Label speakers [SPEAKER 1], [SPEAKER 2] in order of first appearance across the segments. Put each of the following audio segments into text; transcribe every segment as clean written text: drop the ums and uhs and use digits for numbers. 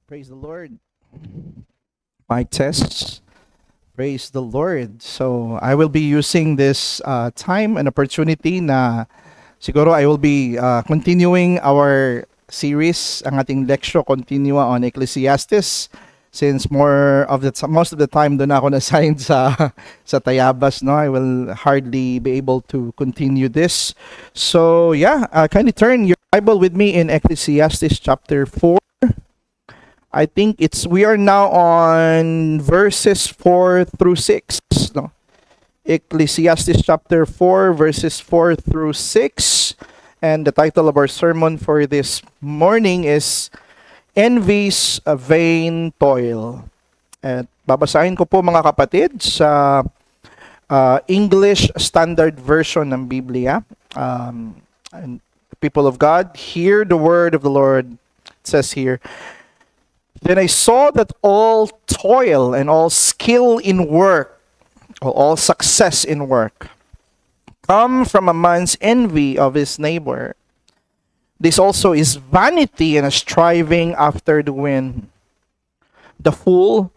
[SPEAKER 1] Praise the Lord. Mic tests. Praise the Lord. So I will be using this time and opportunity na siguro I will be continuing our series, ang ating lecture continua on Ecclesiastes, since most of the time doon ako na-assigned sa Tayabas, no, I will hardly be able to continue this. So yeah, kindly turn your Bible with me in Ecclesiastes chapter 4. I think we are now on verses 4 through 6, no? Ecclesiastes chapter 4 verses 4 through 6, and the title of our sermon for this morning is Envy's Vain Toil. At babasahin ko po mga kapatid sa English Standard Version ng Biblia. And people of God, hear the word of the Lord. It says here, "Then I saw that all toil and all skill in work, or all success in work, come from a man's envy of his neighbor. This also is vanity and a striving after the wind. The fool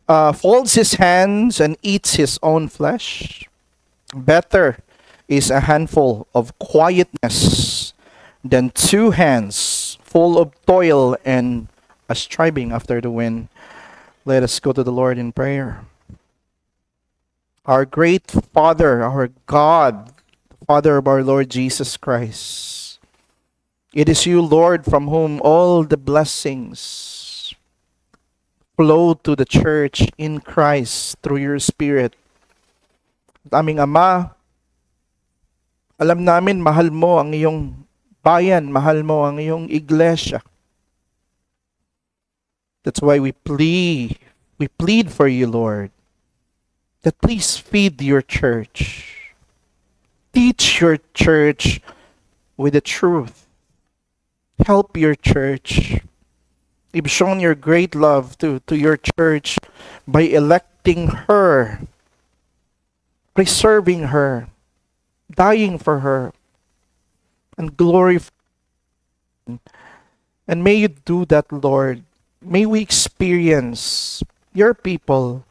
[SPEAKER 1] folds his hands and eats his own flesh. Better is a handful of quietness than 2 hands full of toil and a striving after the wind." Let us go to the Lord in prayer. Our great Father, our God, Father of our Lord Jesus Christ, it is you, Lord, from whom all the blessings flow to the church in Christ through your Spirit. Aming Ama, alam namin mahal mo ang iyong bayan, mahal mo ang iyong iglesia. That's why we plead for you, Lord, that please feed your church. Teach your church with the truth. Help your church. You've shown your great love to your church by electing her, preserving her, dying for her, and glorifying. And may you do that, Lord. May we experience your people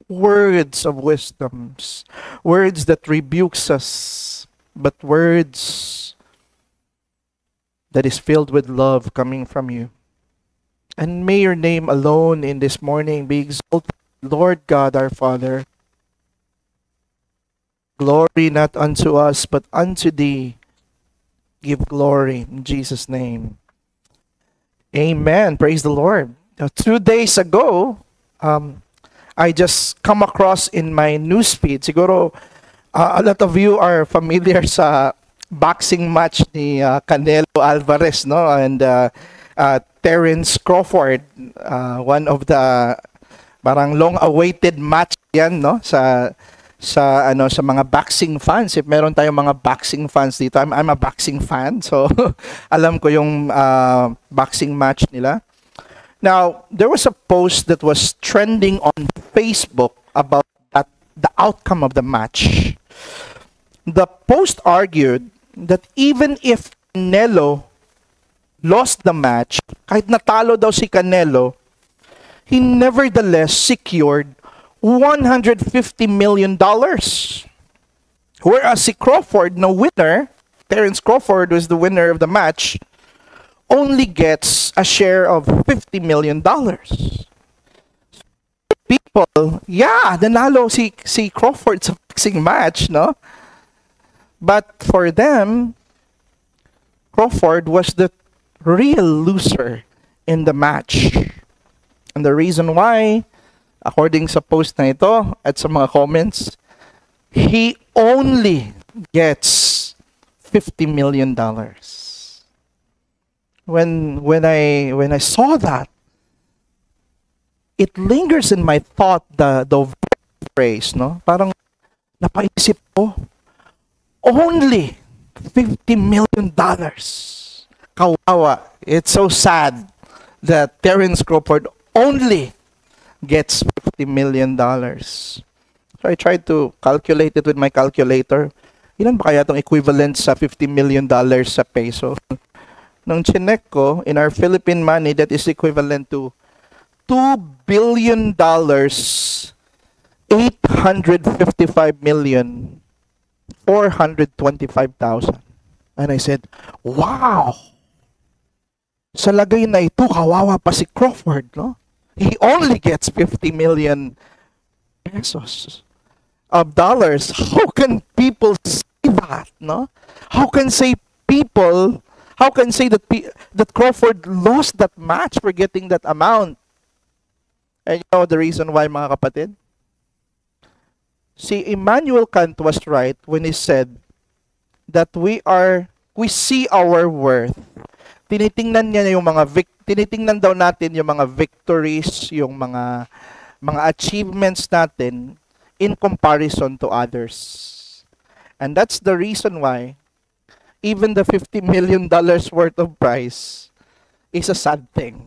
[SPEAKER 1] words of wisdoms, words that rebukes us, but words that is filled with love coming from you. And may your name alone in this morning be exalted, Lord God our Father. Glory not unto us, but unto thee give glory in Jesus' name. Amen. Praise the Lord. Now, 2 days ago, I just come across in my newsfeed. Siguro, a lot of you are familiar sa boxing match ni Canelo Alvarez, no? And Terence Crawford, one of the parang long-awaited match yan, no? Sa mga boxing fans. If meron tayong mga boxing fans dito, I'm a boxing fan, so alam ko yung boxing match nila. Now, there was a post that was trending on Facebook about the outcome of the match. The post argued that even if Canelo lost the match, kahit natalo daw si Canelo, he nevertheless secured $150 million. Whereas si Crawford, no winner, Terence Crawford was the winner of the match, only gets a share of $50 million. People, yeah, nanalo si Crawford sa boxing match, no? But for them, Crawford was the real loser in the match. And the reason why, according sa post na ito at sa mga comments, he only gets $50 million. When I saw that, it lingers in my thought the phrase, no? Parang napaisip ko, only $50 million. Kawawa. It's so sad that Terence Crawford only gets $50 million. So I tried to calculate it with my calculator. Ilan ba kaya itong equivalent sa $50 million sa peso? Nung chinek ko, in our Philippine money, that is equivalent to $2 billion, 855,425,000. And I said, wow! Sa lagay na ito, kawawa pa si Crawford, no? He only gets 50 million pesos of dollars. How can people say that, no? How can say that Crawford lost that match for getting that amount? And you know the reason why, mga kapatid? See, Immanuel Kant was right when he said that we see our worth. Tinitingnan daw natin yung mga victories, yung mga achievements natin in comparison to others. And that's the reason why even the $50 million worth of prize is a sad thing.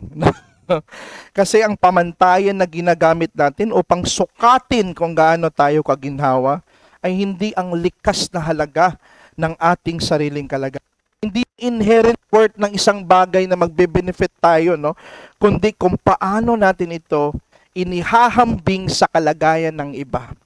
[SPEAKER 1] Kasi ang pamantayan na ginagamit natin upang sukatin kung gaano tayo kaginhawa ay hindi ang likas na halaga ng ating sariling kalagayan. Hindi inherent worth ng isang bagay na magbe-benefit tayo, no? Kundi kung paano natin ito inihahambing sa kalagayan ng iba.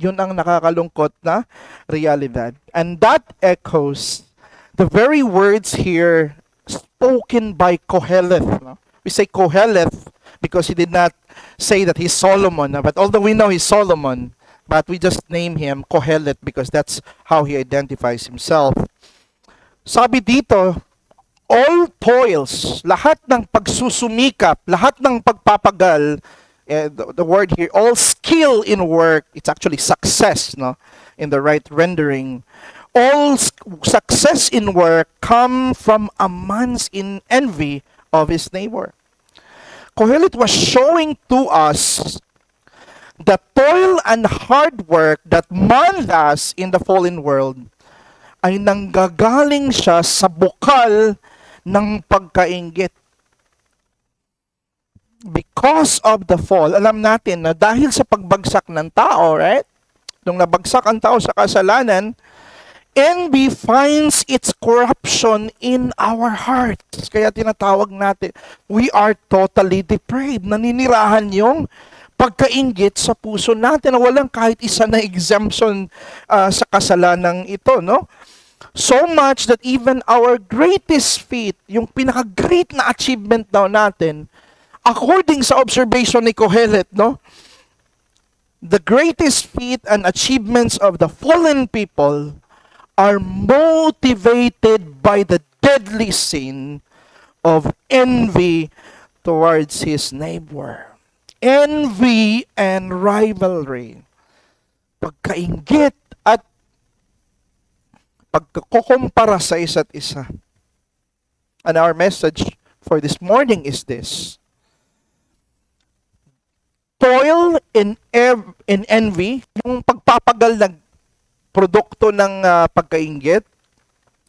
[SPEAKER 1] Yun ang nakakalungkot na realidad. And that echoes the very words here spoken by Koheleth, no? We say Koheleth because he did not say that he's Solomon. But although we know he's Solomon, but we just name him Koheleth because that's how he identifies himself. Sabi dito, all toils, lahat ng pagsusumikap, lahat ng pagpapagal, the word here, all skill in work, it's actually success, no? In the right rendering. All success in work come from a man's envy of his neighbor. Kohelet was showing to us the toil and hard work that man does in the fallen world ay nanggagaling siya sa bukal ng pagkainggit. Because of the fall, alam natin na dahil sa pagbagsak ng tao, right? Nung nabagsak ang tao sa kasalanan, envy finds its corruption in our hearts. Kaya tinatawag natin, we are totally depraved. Naninirahan yung pagkainggit sa puso natin na walang kahit isa na exemption sa kasalanang ito, no? So much that even our greatest feat, yung pinaka-great na achievement daw natin, according sa observation ni Kohelet, no? The greatest feat and achievements of the fallen people are motivated by the deadly sin of envy towards his neighbor. Envy and rivalry. Pagkainggit at pagkukumpara sa isa't isa. And our message for this morning is this. Toil in envy, yung pagpapagal ng produkto ng pagkainggit,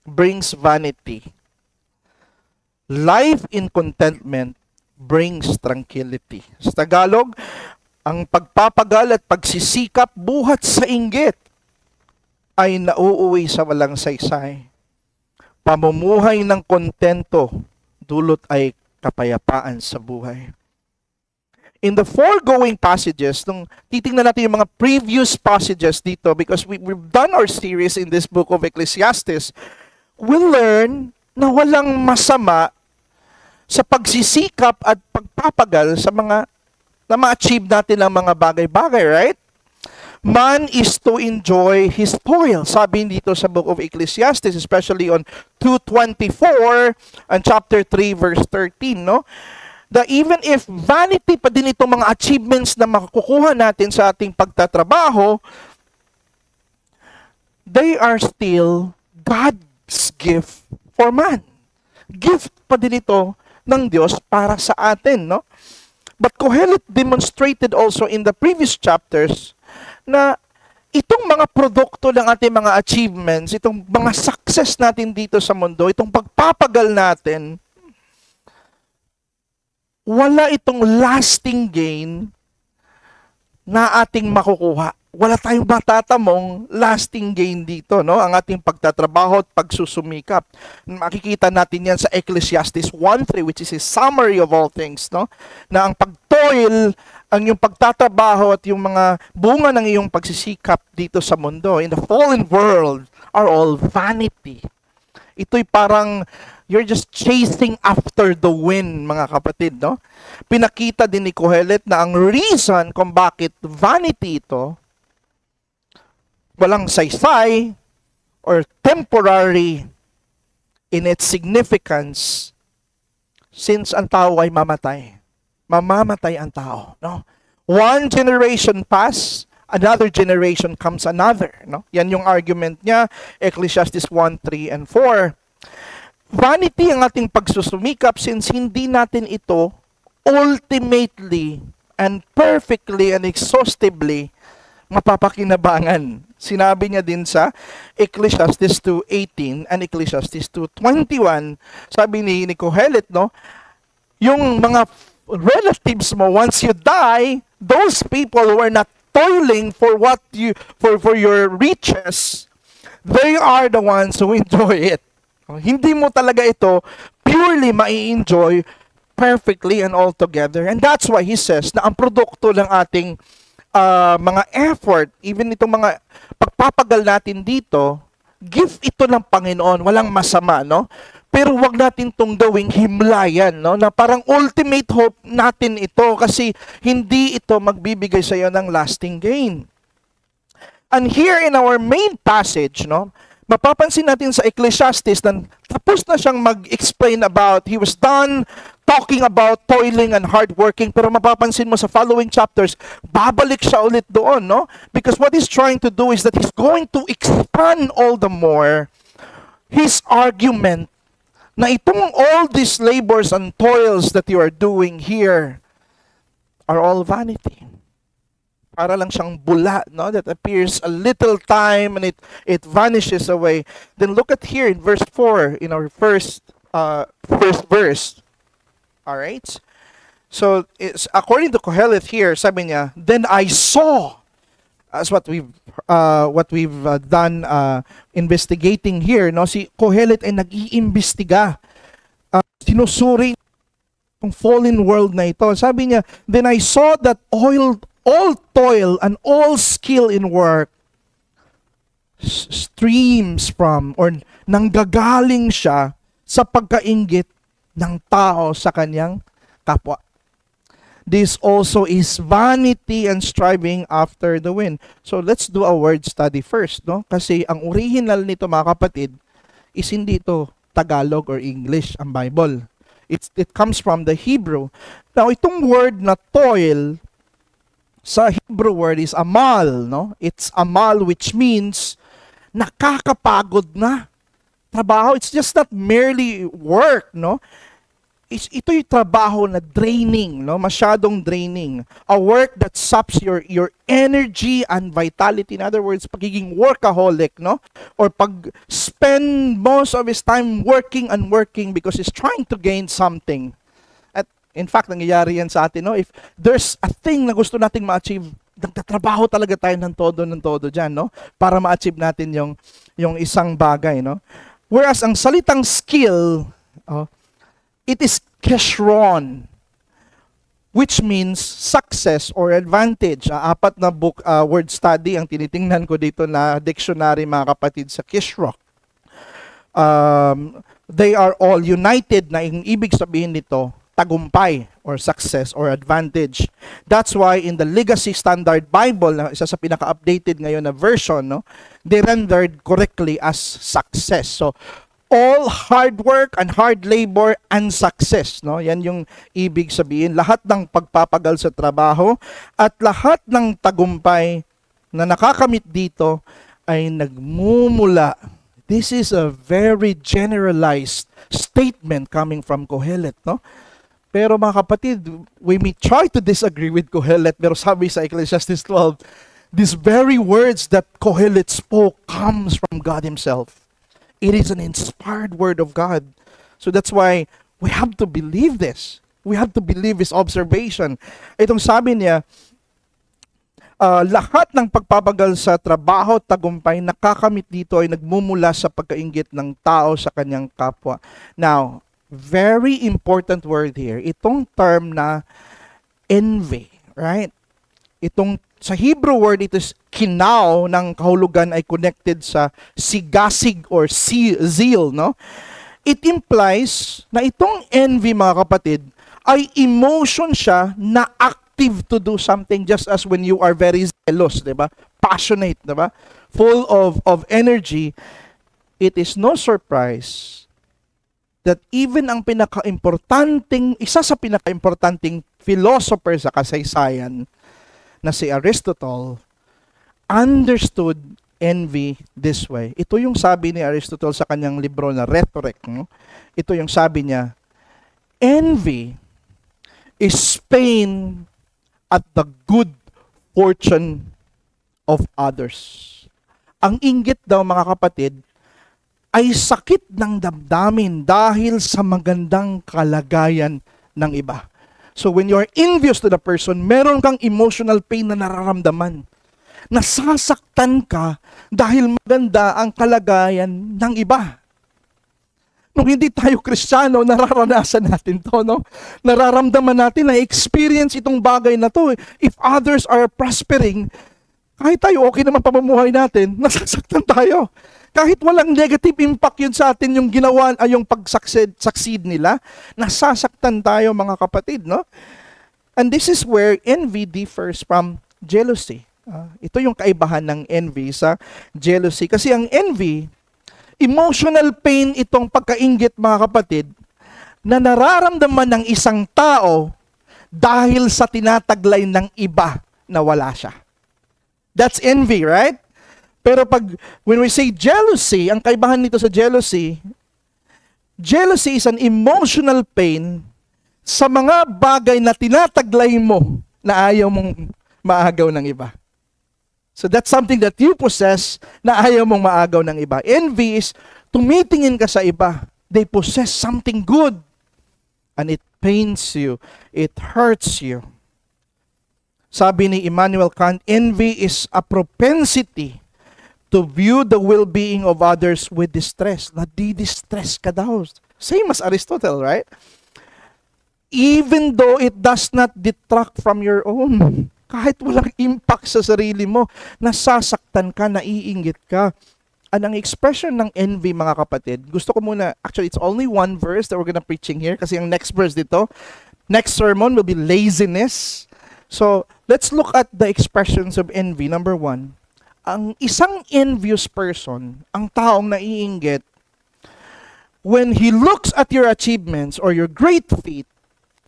[SPEAKER 1] brings vanity. Life in contentment brings tranquility. Sa Tagalog, ang pagpapagal at pagsisikap buhat sa inggit ay nauuwi sa walang saysay. Pamumuhay ng kontento, dulot ay kapayapaan sa buhay. In the foregoing passages, nung titingnan natin yung mga previous passages dito, because we've done our series in this book of Ecclesiastes, we'll learn na walang masama sa pagsisikap at pagpapagal sa mga na ma-achieve natin ang mga bagay-bagay, right? Man is to enjoy his toil. Sabi dito sa book of Ecclesiastes, especially on 2:24 and chapter 3 verse 13, no? That even if vanity pa din itong mga achievements na makukuha natin sa ating pagtatrabaho, they are still God's gift for man. Gift pa din ito ng Diyos para sa atin, no? But Kohelet demonstrated also in the previous chapters na itong mga produkto ng ating mga achievements, itong mga success natin dito sa mundo, itong pagpapagal natin, wala itong lasting gain na ating makukuha. wala tayong matatamong lasting gain dito, no? Ang ating pagtatrabaho at pagsusumikap. Makikita natin yan sa Ecclesiastes 1:3, which is a summary of all things, no? Na ang pagtoil, ang iyong pagtatrabaho at yung mga bunga ng iyong pagsisikap dito sa mundo, in the fallen world, are all vanity. Ito'y parang you're just chasing after the wind, mga kapatid, no? Pinakita din ni Kohelet na ang reason kung bakit vanity ito, walang saysay or temporary in its significance, since ang tao ay mamatay. Mamamatay ang tao, no? One generation pass, another generation comes another, no? Yan yung argument niya, Ecclesiastes 1:3 and 4. Vanity ang ating pagsusumikap since hindi natin ito ultimately and perfectly and exhaustively mapapakinabangan. Sinabi niya din sa Ecclesiastes 2:18 and Ecclesiastes 2:21, sabi ni Kohelet, no, yung mga relatives mo, once you die, those people who are not toiling for what you for your riches, they are the ones who enjoy it. Hindi mo talaga ito purely mai-enjoy perfectly and altogether. And that's why he says na ang produkto ng ating mga effort, even itong mga pagpapagal natin dito, gift ito ng Panginoon, walang masama, no? Pero wag natin itong gawing himlayan, no? Na parang ultimate hope natin ito kasi hindi ito magbibigay sa iyo ng lasting gain. And here in our main passage, no, mapapansin natin sa Ecclesiastes na tapos na siyang mag-explain about, he was done talking about toiling and hardworking, pero mapapansin mo sa following chapters, babalik siya ulit doon, no? Because what he's trying to do is that he's going to expand all the more his argument na itong all these labors and toils that you are doing here are all vanity. Para lang siyang bula, no? That appears a little time and it vanishes away. Then look at here in verse 4, in our first verse. All right? So, it's, according to Kohelet here, sabi niya, then I saw, as what we've done investigating here, no? Si Kohelet ay nag-iimbestiga. Sinusuri ang fallen world na ito. Sabi niya, then I saw that all toil and all skill in work streams from or nanggagaling siya sa pagkainggit ng tao sa kanyang kapwa. This also is vanity and striving after the wind. So let's do a word study first, no? Kasi ang original nito, mga kapatid, is hindi ito Tagalog or English ang Bible. It comes from the Hebrew. Now, itong word na toil sa Hebrew word is amal, no? It's amal, which means nakakapagod na trabaho. It's just not merely work, no? Ito yung trabaho na draining, no? Masyadong draining. A work that saps your energy and vitality. In other words, pagiging workaholic, no? Or pag-spend most of his time working and working because he's trying to gain something. At in fact, nangyayari yan sa atin, no? If there's a thing na gusto nating ma-achieve, nagtatrabaho talaga tayo ng todo dyan, no? Para ma-achieve natin yung isang bagay, no? Whereas ang salitang skill, it is keshron, which means success or advantage. Apat na book, word study ang tinitingnan ko dito na dictionary, mga kapatid, sa keshron. They are all united na yung ibig sabihin nito, tagumpay or success or advantage. That's why in the Legacy Standard Bible, na isa sa pinaka-updated ngayon na version, no, they rendered correctly as success. So, all hard work and hard labor and success, no? Yan yung ibig sabihin. Lahat ng pagpapagal sa trabaho at lahat ng tagumpay na nakakamit dito ay nagmumula. This is a very generalized statement coming from Kohelet, no? Pero mga kapatid, we may try to disagree with Kohelet, pero sabi sa Ecclesiastes 12, these very words that Kohelet spoke comes from God Himself. It is an inspired word of God. So that's why we have to believe this. We have to believe His observation. Itong sabi niya, Lahat ng pagpapagal sa trabaho, tagumpay, nakakamit dito ay nagmumula sa pagkainggit ng tao sa kanyang kapwa. Now, very important word here, itong term na envy, right? Itong sa Hebrew word, ito is kinaw ng kahulugan ay connected sa sigasig or zeal, no? It implies na itong envy, mga kapatid, ay emotion siya na active to do something, just as when you are very zealous, di ba? Passionate, di ba? Full of energy. It is no surprise that even ang isa sa pinaka-importanting philosopher sa kasaysayan na si Aristotle understood envy this way. Ito yung sabi ni Aristotle sa kanyang libro na Rhetoric. No? Ito yung sabi niya, envy is pain at the good fortune of others. Ang inggit daw, mga kapatid, ay sakit ng damdamin dahil sa magandang kalagayan ng iba. So when you're envious to the person, meron kang emotional pain na nararamdaman. Nasasaktan ka dahil maganda ang kalagayan ng iba. Nung hindi tayo Kristiyano, nararanasan natin to, no? Nararamdaman natin na experience itong bagay na to. If others are prospering, kahit tayo okay naman pamumuhay natin, nasasaktan tayo. Kahit walang negative impact yun sa atin yung ginawa, yung pag-succeed nila, nasasaktan tayo, mga kapatid, no? And this is where envy differs from jealousy. Ito yung kaibahan ng envy sa jealousy. Kasi ang envy, emotional pain itong pagkainggit, mga kapatid, na nararamdaman ng isang tao dahil sa tinataglay ng iba na wala siya. That's envy, right? Pero when we say jealousy, ang kaibahan nito sa jealousy is an emotional pain sa mga bagay na tinataglay mo na ayaw mong maagaw ng iba. So that's something that you possess na ayaw mong maagaw ng iba. Envy is tumitingin ka sa iba. They possess something good. And it pains you. It hurts you. Sabi ni Immanuel Kant, envy is a propensity to view the well-being of others with distress. Nadi-distress ka daw. Same as Aristotle, right? Even though it does not detract from your own. Kahit walang impact sa sarili mo, nasasaktan ka, naiinggit ka. Ang expression ng envy, mga kapatid, gusto ko muna, actually it's only one verse that we're gonna preaching here kasi ang next verse dito, next sermon will be laziness. So, let's look at the expressions of envy. Number one, ang isang envious person, ang taong naiinggit, when he looks at your achievements or your great feat,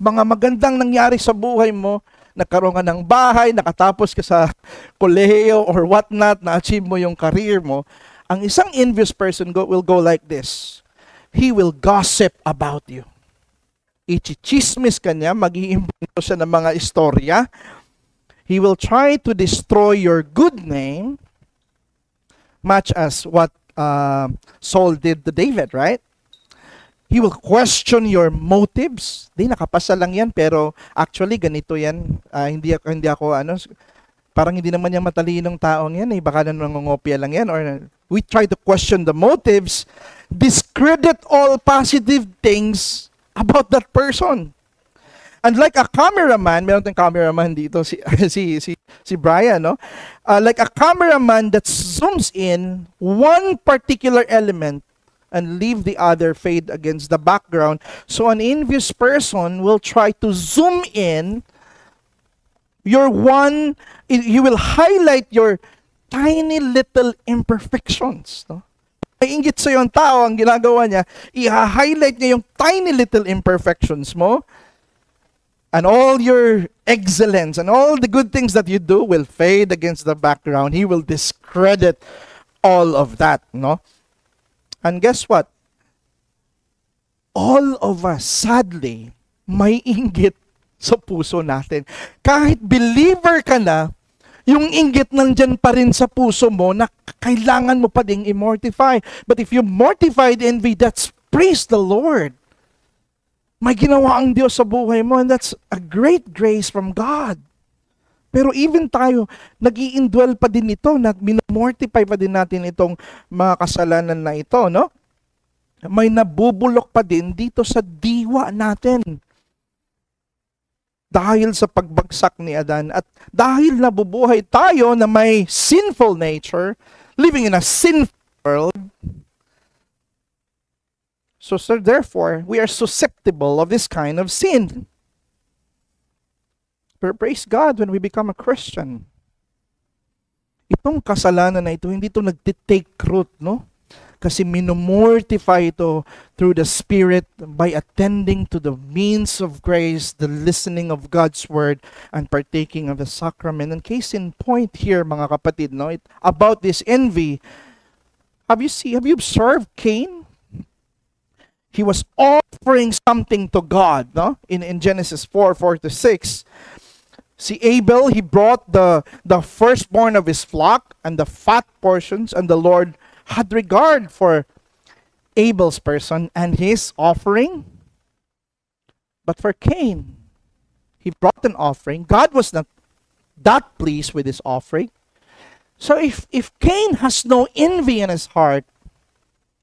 [SPEAKER 1] mga magandang nangyari sa buhay mo, nagkaroon ka ng bahay, nakatapos ka sa kolehiyo or whatnot, na-achieve mo yung career mo, ang isang envious person will go like this. He will gossip about you. Ichichismis ka niya, mag-iimbento siya ng mga istorya. He will try to destroy your good name, much as what Saul did to David, right? He will question your motives. Di, nakapasa lang yan, pero actually, ganito yan. Hindi ako, parang hindi naman yung matalinong taong yan. Baka nangongopya lang yan. Or we try to question the motives, discredit all positive things about that person. And like a cameraman, meron tayong cameraman dito, si Brian, no? Like a cameraman that zooms in one particular element and leave the other fade against the background. So an envious person will try to zoom in you will highlight your tiny little imperfections, no? May inggit sa yung tao, ang ginagawa niya, i-highlight niya yung tiny little imperfections mo, and all your excellence and all the good things that you do will fade against the background. He will discredit all of that, no? And guess what? All of us, sadly, may inggit sa puso natin. Kahit believer ka na, yung inggit nandyan pa rin sa puso mo na kailangan mo pa ding i-mortify. But if you mortified envy, that's praise the Lord. May ginawa ang Diyos sa buhay mo, and that's a great grace from God. Pero even tayo, nag-i-indwell pa din ito, minomortify pa din natin itong mga kasalanan na ito, no? May nabubulok pa din dito sa diwa natin. Dahil sa pagbagsak ni Adan at dahil nabubuhay tayo na may sinful nature, living in a sinful world, so therefore, we are susceptible of this kind of sin. But praise God when we become a Christian. Itong kasalanan na ito, hindi ito nagtitake root, no? Kasi minomortify ito through the Spirit by attending to the means of grace, the listening of God's Word, and partaking of the sacrament. And case in point here, mga kapatid, no, about this envy, have you observed Cain? He was offering something to God, no? In Genesis 4:4-6. Si Abel, he brought the firstborn of his flock and the fat portions, and the Lord had regard for Abel's person and his offering. But for Cain, he brought an offering. God was not that pleased with his offering. So if Cain has no envy in his heart,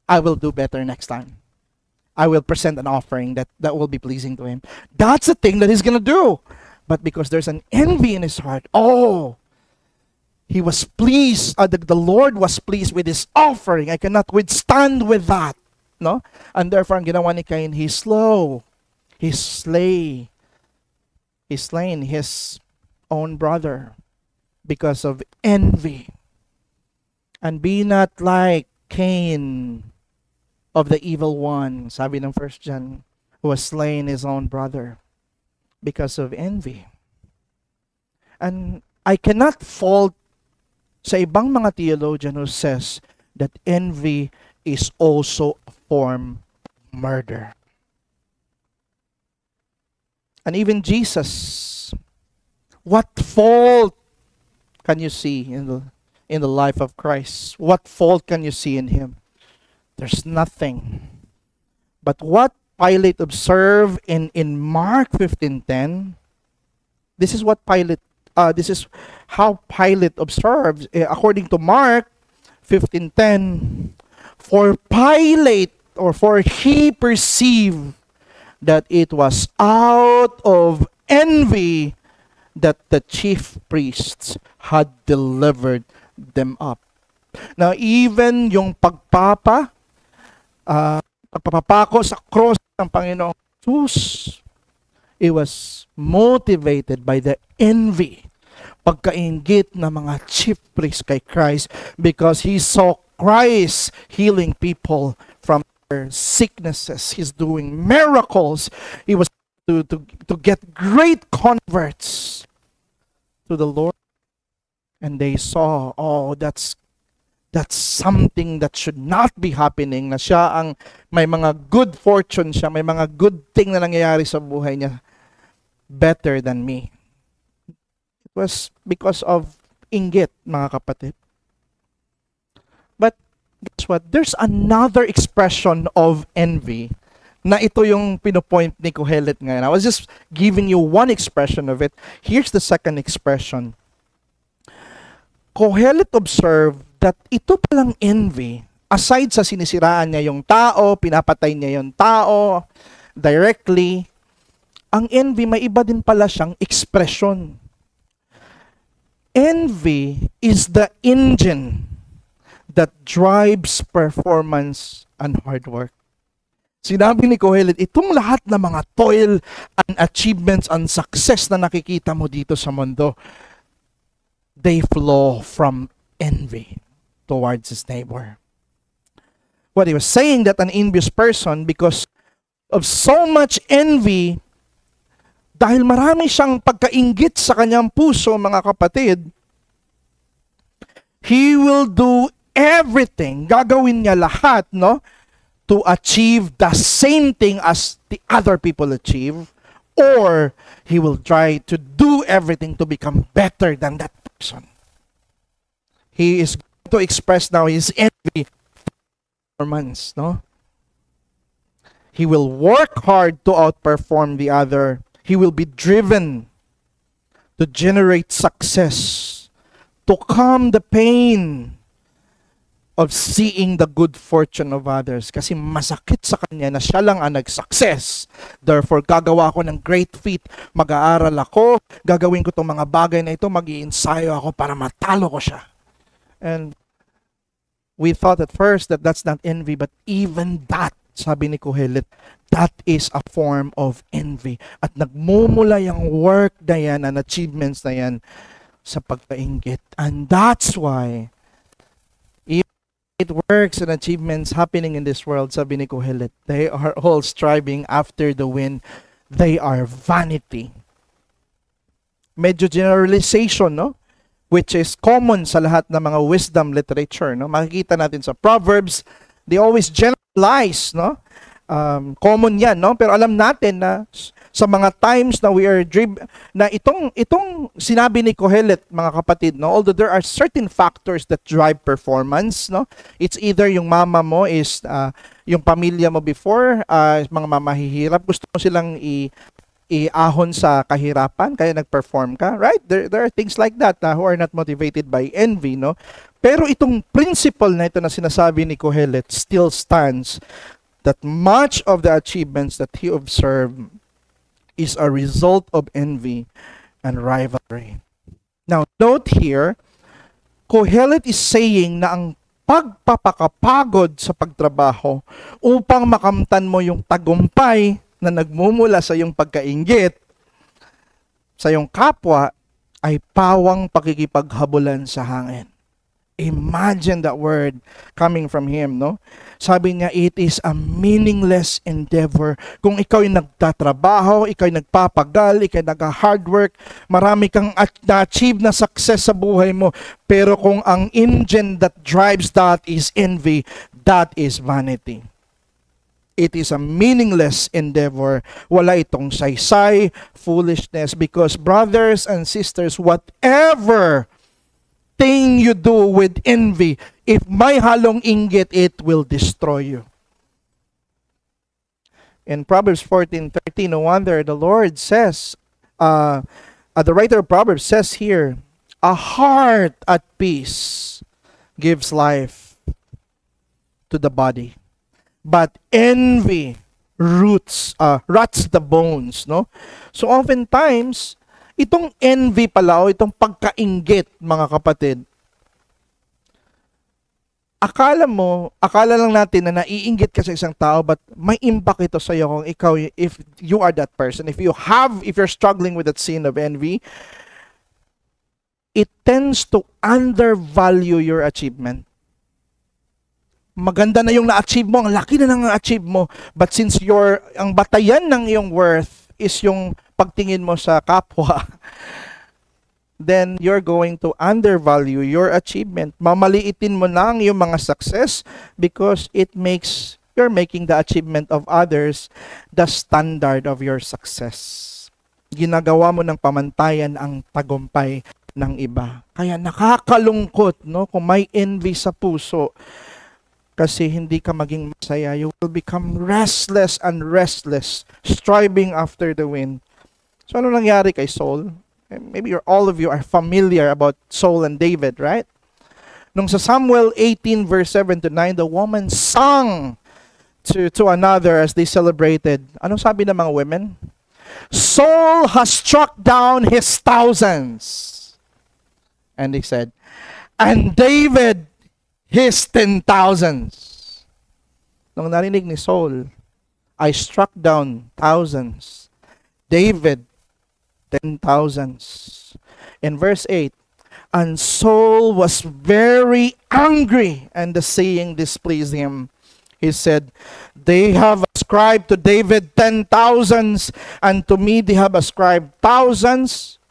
[SPEAKER 1] I will do better next time. I will present an offering that will be pleasing to him. That's the thing that he's going to do. But because there's an envy in his heart, he was pleased, the Lord was pleased with his offering. I cannot withstand with that. No? And therefore, ang ginawa ni Cain, he's slain his own brother because of envy. And be not like Cain of the evil one, sabi ng 1 John, who has slain his own brother because of envy. And I cannot fault sa ibang mga theologian who says that envy is also a form of murder. And even Jesus, what fault can you see in the life of Christ? What fault can you see in him? There's nothing. But what Pilate observed in Mark 15:10, this is how Pilate observes, according to Mark 15:10, for he perceived that it was out of envy that the chief priests had delivered them up. Now, even yung pagpapako sa cross ng Panginoong Jesus, it was motivated by the envy, pagkainggit ng mga chief priests kay Christ, because he saw Christ healing people from their sicknesses. He's doing miracles. He was to get great converts to the Lord. And they saw, that's something that should not be happening, na siya ang may mga good fortune siya, may mga good thing na nangyayari sa buhay niya better than me. It was because of inggit, mga kapatid. But guess what? There's another expression of envy na ito yung pinopoint ni Kohelet ngayon. I was just giving you one expression of it. Here's the second expression. Kohelet observed that ito palang envy, aside sa sinisiraan niya yung tao, pinapatay niya yung tao directly, ang envy may iba din pala siyang expression. Envy is the engine that drives performance and hard work. Sinabi ni Kohelet, itong lahat ng mga toil and achievements and success na nakikita mo dito sa mundo, they flow from envy towards his neighbor. What he was saying, that an envious person, because of so much envy, dahil marami siyang pagkainggit sa kanyang puso, mga kapatid, he will do everything, gagawin niya lahat, no, to achieve the same thing as the other people achieve, or he will try to do everything to become better than that person. He is going to express now his envy performance, no? He will work hard to outperform the other. He will be driven to generate success, to calm the pain of seeing the good fortune of others. Kasi masakit sa kanya na siya lang ang nag-success. Therefore, gagawa ako ng great feat. Mag-aaral ako, gagawin ko itong mga bagay na ito, mag-i-ensayo ako para matalo ko siya. And we thought at first that that's not envy, but even that, sabi ni Kohelet, that is a form of envy. At nagmumula yung work na yan, and achievements na yan, sa pagkainggit. And that's why, it works and achievements happening in this world, sabi ni Kohelet, they are all striving after the wind. They are vanity. Medyo generalization, no? Which is common sa lahat ng mga wisdom literature, no? Makikita natin sa Proverbs, they always generalize, no? Common yan, no? Pero alam natin na sa mga times na we are na itong sinabi ni Kohelet, mga kapatid, no? Although there are certain factors that drive performance, no? It's either yung mama mo is yung pamilya mo before, mga mamahihirap, gusto mo silang iahon sa kahirapan, kaya nag-perform ka, right? There are things like that who are not motivated by envy, no? Pero itong principle na ito na sinasabi ni Kohelet still stands, that much of the achievements that he observed is a result of envy and rivalry. Now, note here, Kohelet is saying na ang pagpapakapagod sa pagtrabaho upang makamtan mo yung tagumpay na nagmumula sa iyong pagkainggit sa iyong kapwa ay pawang pakikipaghabulan sa hangin. Imagine that word coming from him, no? Sabi niya, it is a meaningless endeavor. Kung ikaw ay nagtatrabaho, ikaw ay nagpapagal, ikaw ay nag-hard work, marami kang na-achieve na success sa buhay mo, pero kung ang engine that drives that is envy, that is vanity. It is a meaningless endeavor. Wala itong saysay, foolishness, because brothers and sisters, whatever thing you do with envy, if may halong inggit, it will destroy you. In Proverbs 14:13, no wonder the Lord says, the writer of Proverbs says here, a heart at peace gives life to the body, but envy rots the bones, no? So oftentimes, itong envy pala o itong pagkainggit, mga kapatid, akala lang natin na naiinggit ka sa isang tao, but may impact ito sa iyo kung ikaw, if you are that person, if you're struggling with that sin of envy, it tends to undervalue your achievement. Maganda na yung na-achieve mo, ang laki na nang na-achieve mo, but since ang batayan ng iyong worth is yung pagtingin mo sa kapwa, then you're going to undervalue your achievement. Mamaliitin mo na ang iyong mga success because you're making the achievement of others the standard of your success. Ginagawa mo ng pamantayan ang tagumpay ng iba. Kaya nakakalungkot, no, kung may envy sa puso, kasi hindi ka maging masaya. You will become restless and restless, striving after the wind. So ano nangyari kay Saul? Maybe all of you are familiar about Saul and David, right? Nung sa Samuel 18 verse 7 to 9, the woman sang to another as they celebrated. Anong sabi ng mga women? Saul has struck down his thousands. And they said, and David his 10,000s. Nung narinig ni Saul, I struck down thousands. David, 10,000s. In verse 8, and Saul was very angry, and the saying displeased him. He said, they have ascribed to David 10,000s, and to me they have ascribed thousands.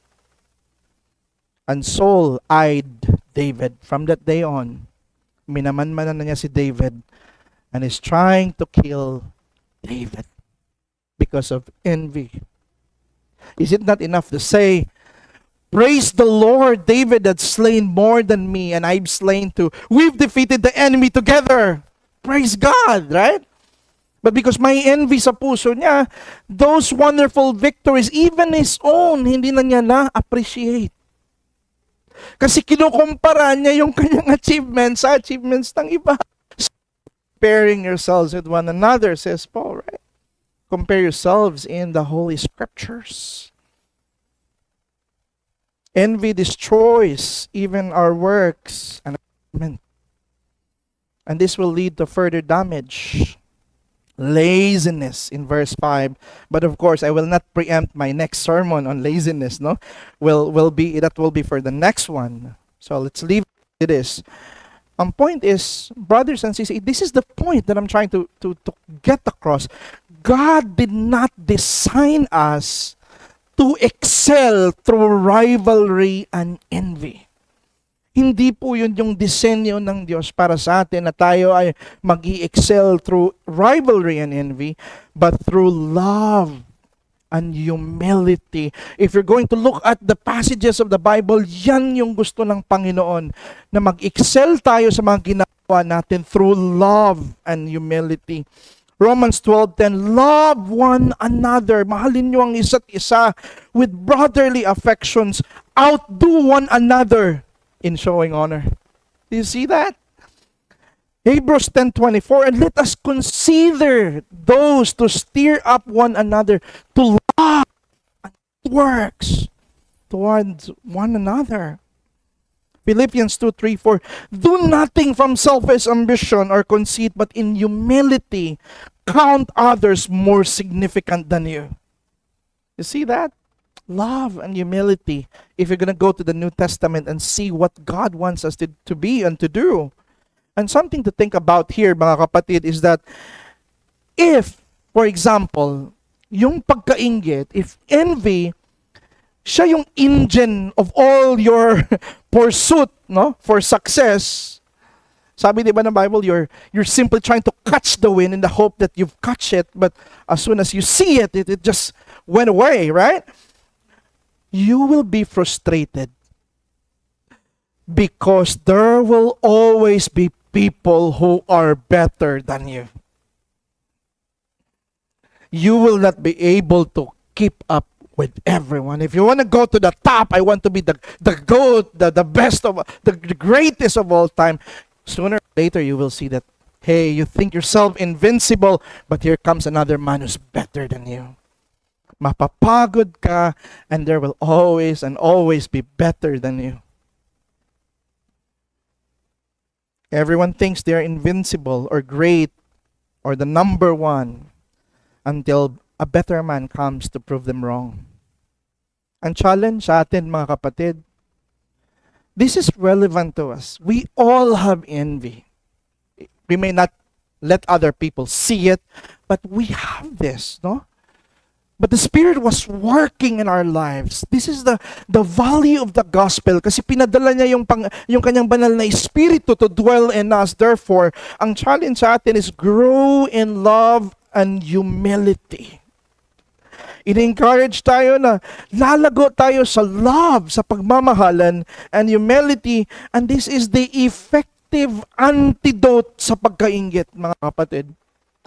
[SPEAKER 1] And Saul eyed David. From that day on, minamanmanan na niya si David and is trying to kill David because of envy. Is it not enough to say, praise the Lord, David had slain more than me and I've slain too. We've defeated the enemy together. Praise God, right? But because may envy sa puso niya, those wonderful victories, even his own, hindi na niya na-appreciate. Kasi kinukumpara niya yung kanyang achievements sa achievements ng iba. Comparing yourselves with one another, says Paul, right? Compare yourselves in the Holy Scriptures. Envy destroys even our works and achievement. And this will lead to further damage. Laziness in verse 5. But of course, I will not preempt my next sermon on laziness, no? That will be for the next one. So let's leave it is. Point is, brothers and sisters, this is the point that I'm trying to get across. God did not design us to excel through rivalry and envy. Hindi po yun yung disenyo ng Diyos para sa atin na tayo ay mag-i-excel through rivalry and envy, but through love and humility. If you're going to look at the passages of the Bible, yan yung gusto ng Panginoon, na mag-excel tayo sa mga ginagawa natin through love and humility. Romans 12:10, love one another. Mahalin nyo ang isa't isa with brotherly affections. Outdo one another in showing honor. Do you see that? Hebrews 10:24, and let us consider those to stir up one another to love and works towards one another. Philippians 2:3-4, do nothing from selfish ambition or conceit, but in humility count others more significant than you. You see that? Love and humility. If you're going to go to the New Testament and see what God wants us to be and to do. And something to think about here, mga kapatid, is that if, for example, yung pagkainggit, if envy, siya yung engine of all your pursuit, no, for success. Sabi di ba ng Bible, you're simply trying to catch the wind in the hope that you've catch it, but as soon as you see it, it just went away, right? You will be frustrated because there will always be people who are better than you. You will not be able to keep up with everyone. If you want to go to the top, I want to be the GOAT, the best of, the greatest of all time. Sooner or later, you will see that, hey, you think yourself invincible, but here comes another man who's better than you. Mapapagod ka, and there will always and always be better than you. Everyone thinks they're invincible or great or the number one until a better man comes to prove them wrong. Ang challenge sa atin, mga kapatid, this is relevant to us. We all have envy. We may not let other people see it, but we have this, no? But the Spirit was working in our lives. This is the value of the gospel. Kasi pinadala niya yung kanyang banal na Espiritu to dwell in us. Therefore, ang challenge sa atin is grow in love and humility. In-encourage tayo na lalago tayo sa love, sa pagmamahalan and humility. And this is the effective antidote sa pagkainggit, mga kapatid.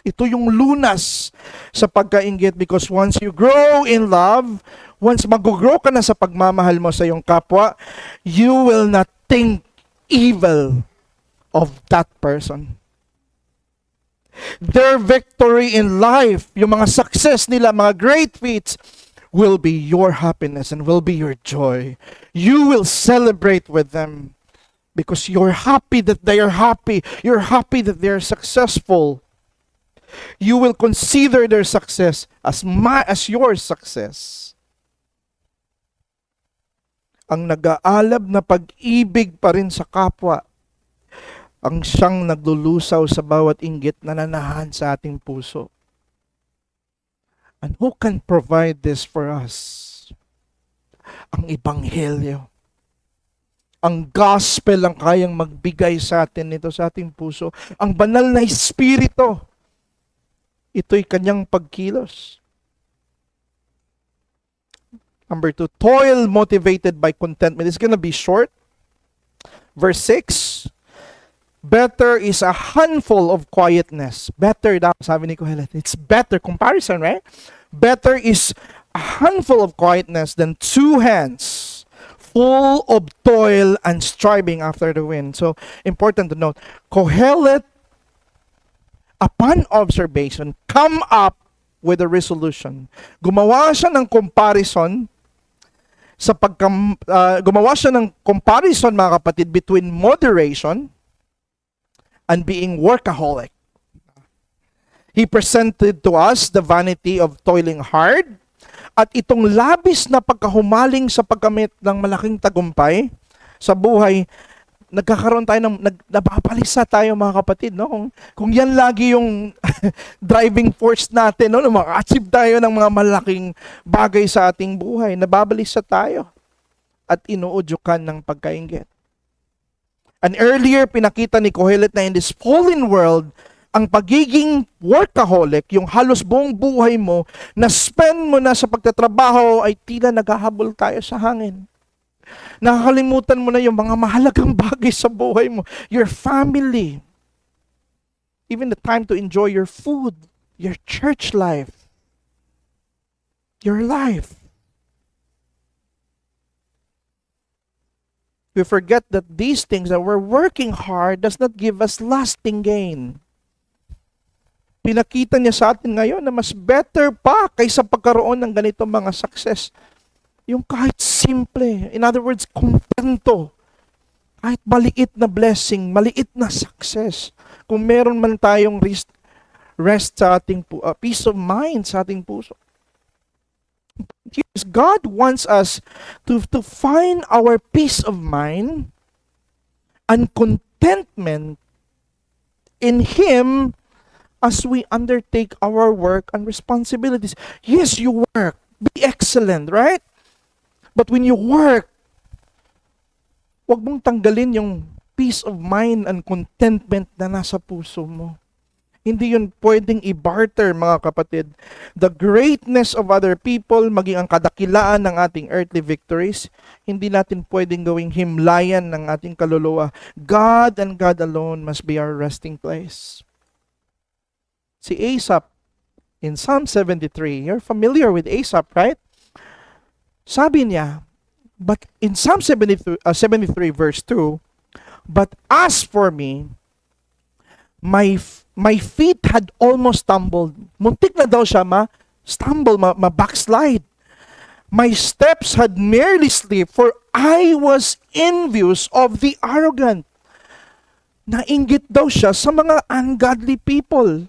[SPEAKER 1] Ito yung lunas sa pagkainggit, because once you grow in love, once mag-grow ka na sa pagmamahal mo sa iyong kapwa, you will not think evil of that person. Their victory in life, yung mga success nila, mga great feats, will be your happiness and will be your joy. You will celebrate with them because you're happy that they are happy. You're happy that they are successful. You will consider their success as your success. Ang nag-aalab na pag-ibig pa rin sa kapwa, ang siyang naglulusaw sa bawat inggit na nananahan sa ating puso. And who can provide this for us? Ang Ebanghelyo. Ang gospel ang kayang magbigay sa atin nito sa ating puso. Ang banal na Espiritu, ito'y kanyang pagkilos. Number 2, toil motivated by contentment. It's gonna be short. Verse 6, Better is a handful of quietness. Better daw, sabi ni Kohelet. It's better. Comparison, right? Better is a handful of quietness than two hands full of toil and striving after the wind. So, important to note, Kohelet, upon observation, come up with a resolution. Gumawa siya ng comparison mga kapatid, between moderation and being workaholic. He presented to us the vanity of toiling hard at itong labis na pagkahumaling sa pagkamit ng malaking tagumpay sa buhay. Nagkakaroon tayo napapalisa tayo mga kapatid, no? Kung yan lagi yung driving force natin, no? Maka-achieve tayo ng mga malaking bagay sa ating buhay, nababalisa tayo at inuudyukan ng pagkainggit. And earlier, pinakita ni Kohelet na in this fallen world, ang pagiging workaholic, yung halos buong buhay mo, na spend mo na sa pagtatrabaho, ay tila naghahabol tayo sa hangin. Nakakalimutan mo na yung mga mahalagang bagay sa buhay mo. Your family. Even the time to enjoy your food, your church life, your life. We forget that these things that we're working hard does not give us lasting gain. Pinakita niya sa atin ngayon na mas better pa kaysa pagkaroon ng ganitong mga success. Yung kahit simple, in other words, kontento. Kahit maliit na blessing, maliit na success. Kung meron man tayong rest sa ating peace of mind sa ating puso. Yes, God wants us to find our peace of mind and contentment in Him as we undertake our work and responsibilities. Yes, you work. Be excellent, right? But when you work, huwag mong tanggalin yung peace of mind and contentment na nasa puso mo. Hindi yun pwedeng i-barter, mga kapatid. The greatness of other people, maging ang kadakilaan ng ating earthly victories, hindi natin pwedeng gawing himlayan ng ating kaluluwa. God and God alone must be our resting place. Si Asaph, in Psalm 73, you're familiar with Asaph, right? Sabi niya, but in Psalm 73 verse 2, but as for me, my feet had almost stumbled. Muntik na daw siya ma-stumble, ma-backslide. My steps had nearly slipped, for I was envious of the arrogant. Nainggit daw siya sa mga ungodly people.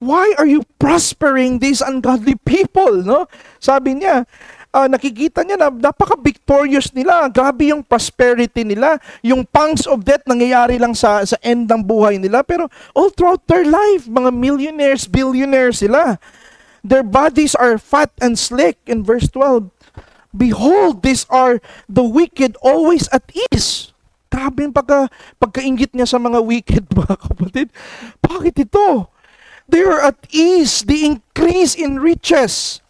[SPEAKER 1] Why are you prospering these ungodly people? No? Sabi niya, nakikita niya na napaka-victorious nila. Grabe yung prosperity nila. Yung pangs of death nangyayari lang sa end ng buhay nila. Pero all throughout their life, mga millionaires, billionaires sila. Their bodies are fat and slick. In verse 12, behold, these are the wicked always at ease. Grabe yung pagkaingit niya sa mga wicked, mga kapatid. Bakit ito? They are at ease. They increase in riches.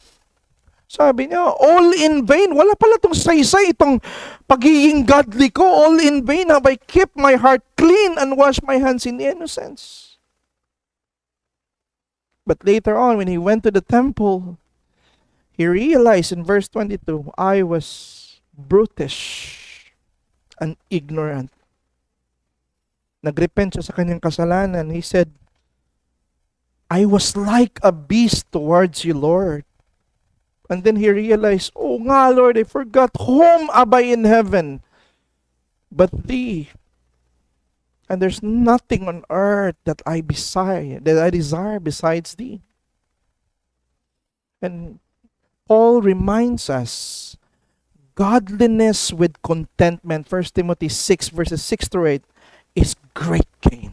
[SPEAKER 1] Sabi niya, all in vain. Wala pala itong saysay, itong pagiging godly ko. All in vain have I kept my heart clean and washed my hands in innocence. But later on, when he went to the temple, he realized in verse 22, I was brutish and ignorant. Nagrepent siya sa kanyang kasalanan. He said, I was like a beast towards you, Lord. And then he realized, oh nga, Lord, I forgot whom am I in heaven but thee. And there's nothing on earth that I desire besides thee. And Paul reminds us, godliness with contentment, 1 Timothy 6 verses 6 to 8, is great gain.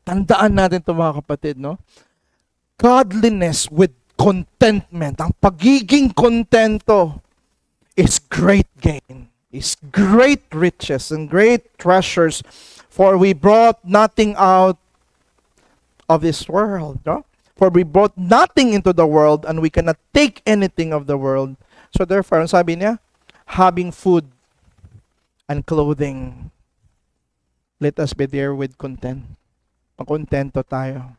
[SPEAKER 1] Tandaan natin ito, mga kapatid, no? Godliness with contentment, ang pagiging kontento, is great gain, is great riches and great treasures, for we brought nothing out of this world, no? For we brought nothing into the world, and we cannot take anything of the world. So therefore, sabi niya, having food and clothing, Let us be there with content. Makontento tayo.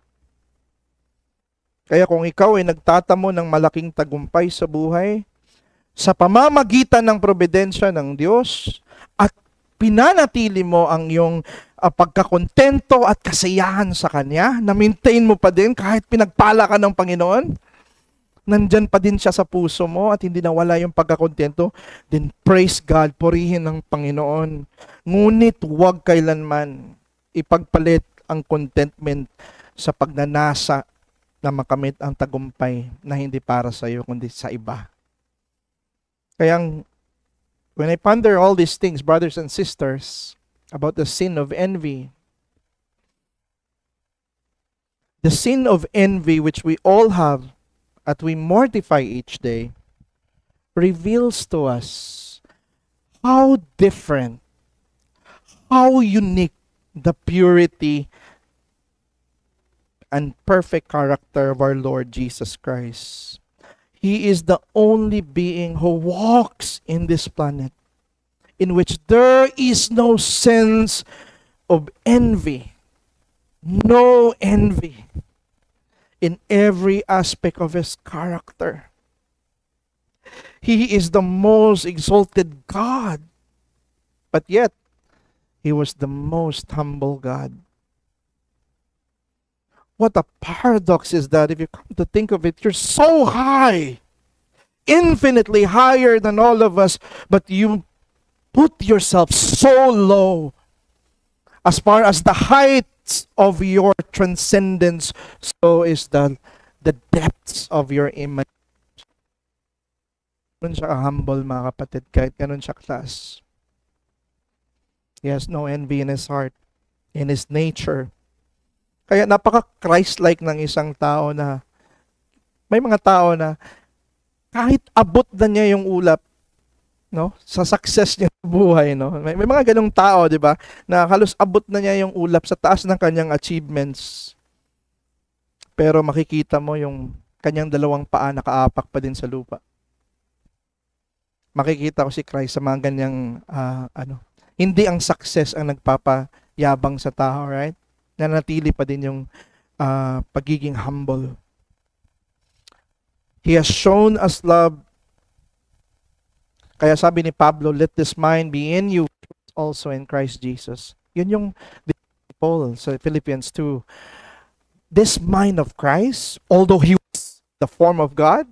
[SPEAKER 1] Kaya kung ikaw ay nagtatamo ng malaking tagumpay sa buhay, sa pamamagitan ng probidensya ng Diyos, at pinanatili mo ang iyong pagkakontento at kasiyahan sa Kanya, na-maintain mo pa din kahit pinagpala ka ng Panginoon, nandyan pa din siya sa puso mo at hindi nawala yung pagkakontento, then praise God, purihin ng Panginoon. Ngunit huwag kailanman ipagpalit ang contentment sa pagnanasa na makamit ang tagumpay na hindi para sa iyo kundi sa iba. Kaya when I ponder all these things, brothers and sisters, about the sin of envy, the sin of envy which we all have at we mortify each day, reveals to us how different, how unique the purity and perfect character of our Lord Jesus Christ. He is the only being who walks in this planet in which there is no sense of envy, no envy in every aspect of his character. He is the most exalted God, but yet he was the most humble God. What a paradox is that if you come to think of it, you're so high, infinitely higher than all of us, but you put yourself so low. As far as the heights of your transcendence, so is the depths of your image. Ganun siya humble, mga kapatid, kahit ganun siya class. He has no envy in his heart, in his nature. Kaya napaka-Christ-like ng isang tao na, may mga tao na kahit abot na niya yung ulap, no, sa success niya sa buhay, no. May mga ganung tao, 'di ba, na halos abot na niya yung ulap sa taas ng kanyang achievements. Pero makikita mo yung kanyang dalawang paa nakaapak pa din sa lupa. Makikita ko si Christ sa mga ganyang hindi ang success ang nagpapayabang sa tao, right? Nanatili pa din yung pagiging humble. He has shown us love. Kaya sabi ni Pablo, let this mind be in you also in Christ Jesus. Yun yung Paul sa Philippians 2. This mind of Christ, although he was the form of God,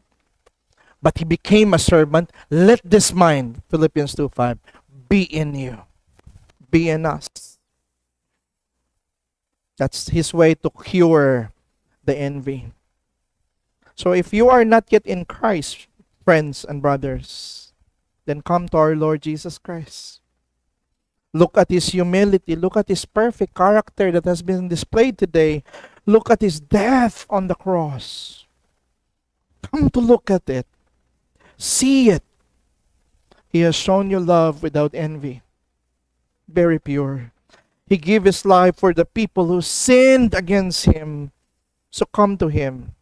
[SPEAKER 1] but he became a servant, let this mind, Philippians 2:5, be in you, be in us. That's his way to cure the envy. So if you are not yet in Christ, friends and brothers, then come to our Lord Jesus Christ. Look at his humility. Look at his perfect character that has been displayed today. Look at his death on the cross. Come to look at it. See it. He has shown you love without envy. Very pure. He gave his life for the people who sinned against him. So come to him,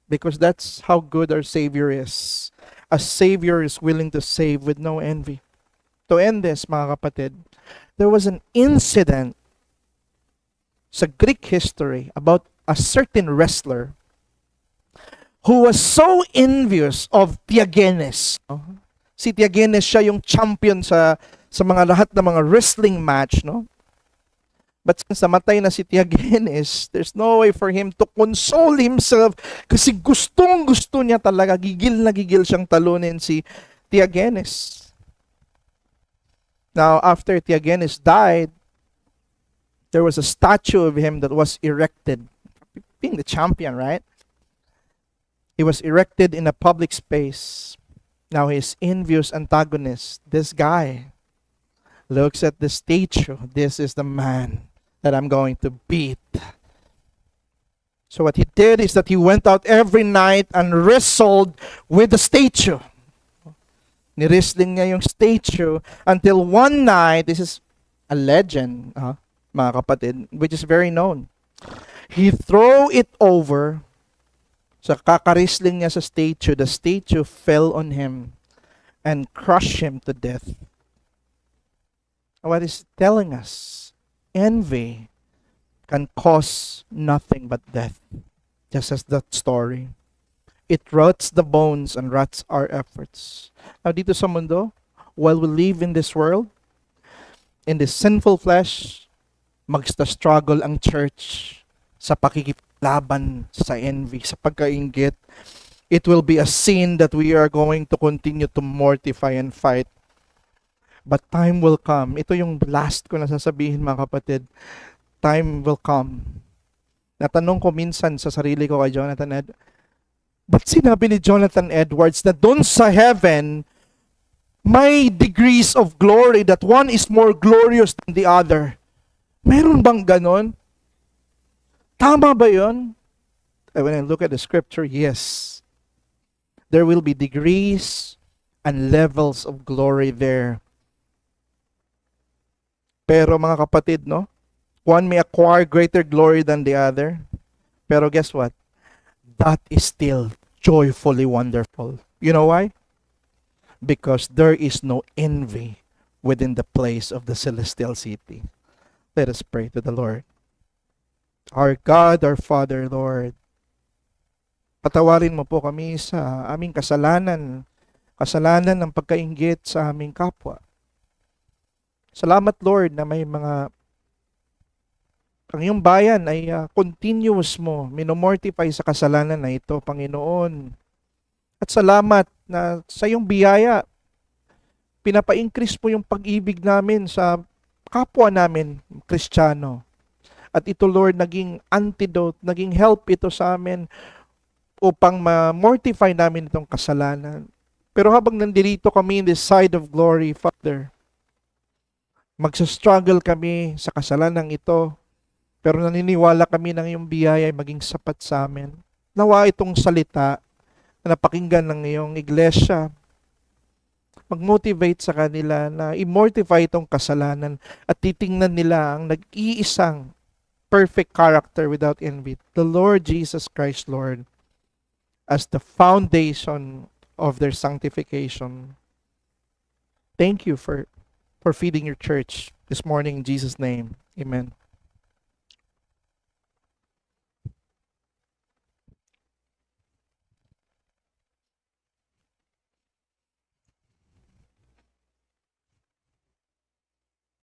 [SPEAKER 1] because that's how good our Savior is. A Savior is willing to save with no envy. To end this, mga kapatid, there was an incident sa Greek history about a certain wrestler who was so envious of Tiagenes. Si Tiagenes, siya yung champion sa mga lahat ng mga wrestling match, no? But since namatay na si Tiagenes, there's no way for him to console himself kasi gustong-gusto niya talaga, gigil na gigil siyang talunin si Tiagenes. Now, after Tiagenes died, there was a statue of him that was erected. Being the champion, right? He was erected in a public space. Now, his envious antagonist, this guy, looks at the statue. This is the man that I'm going to beat. So what he did is that he went out every night and wrestled with the statue. Ni-wrestling niya yung statue until one night, this is a legend, mga kapatid, which is very known. He threw it over. Sa kaka-wrestling niya sa statue, the statue fell on him and crushed him to death. What is telling us? envy can cause nothing but death. Just as that story. It rots the bones and rots our efforts. Now dito sa mundo, while we live in this world, in this sinful flesh, magsta-struggle ang church sa pakikilaban sa envy, sa pagkainggit. It will be a sin that we are going to continue to mortify and fight. But time will come. Ito yung last ko na sasabihin, mga kapatid. Time will come. Natanong ko minsan sa sarili ko kay Jonathan Edwards, ba't sinabi ni Jonathan Edwards na doon sa heaven, may degrees of glory that one is more glorious than the other? Meron bang ganon? Tama ba yun? When I look at the scripture, yes. There will be degrees and levels of glory there. Pero mga kapatid, no? One may acquire greater glory than the other. Pero guess what? That is still joyfully wonderful. You know why? Because there is no envy within the place of the celestial city. Let us pray to the Lord. Our God, our Father, Lord, patawarin mo po kami sa aming kasalanan ng pagkainggit sa aming kapwa. Salamat, Lord, na may mga ang iyong bayan ay continuous mo, minomortify sa kasalanan na ito, Panginoon. At salamat na sa iyong biyaya, pinapa-increase po yung pag-ibig namin sa kapwa namin, Kristiyano. At ito, Lord, naging antidote, naging help ito sa amin upang ma-mortify namin itong kasalanan. Pero habang nandito kami in this side of glory, Father, magsa-struggle kami sa kasalanan ito, pero naniniwala kami ng iyong biyaya ay maging sapat sa amin. Nawa itong salita na napakinggan ng iyong iglesia, mag-motivate sa kanila na i-mortify itong kasalanan at titingnan nila ang nag-iisang perfect character without envy, the Lord Jesus Christ, Lord, as the foundation of their sanctification. Thank you for feeding your church this morning in Jesus' name. Amen.